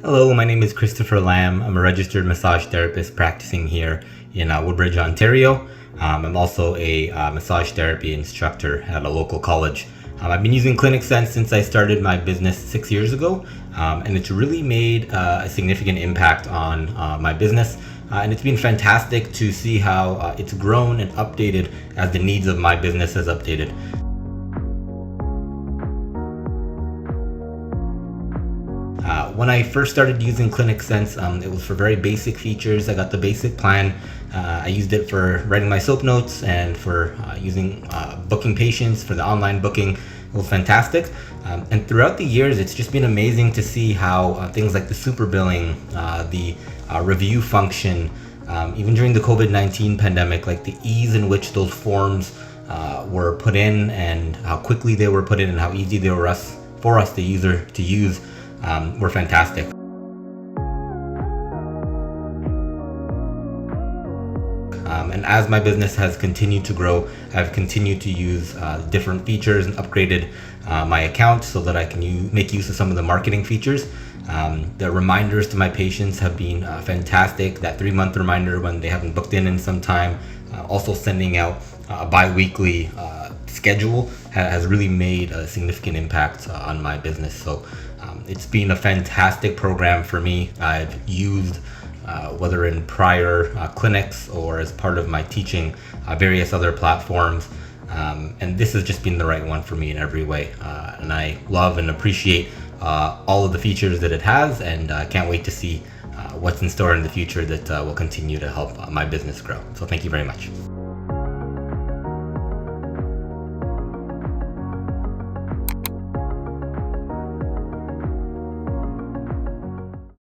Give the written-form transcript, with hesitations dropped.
Hello, my name is Kristofer. I'm a registered massage therapist practicing here in Woodbridge, Ontario. I'm also a massage therapy instructor at a local college. I've been using ClinicSense since I started my business 6 years ago, and it's really made a significant impact on my business. And it's been fantastic to see how it's grown and updated as the needs of my business has updated. When I first started using ClinicSense, it was for very basic features. I got the basic plan. I used it for writing my soap notes and for using booking patients for the online booking. It was fantastic. And throughout the years, it's just been amazing to see how things like the super billing, the review function, even during the COVID-19 pandemic, like the ease in which those forms were put in and how quickly they were put in and how easy they were for us, the user, to use, were fantastic. And as my business has continued to grow, I've continued to use different features and upgraded my account so that I can make use of some of the marketing features. The reminders to my patients have been fantastic. That 3-month reminder when they haven't booked in some time. Also sending out a bi-weekly schedule has really made a significant impact on my business. So it's been a fantastic program for me. I've used whether in prior clinics or as part of my teaching, various other platforms. And this has just been the right one for me in every way. And I love and appreciate all of the features that it has, and can't wait to see what's in store in the future that will continue to help my business grow. So thank you very much.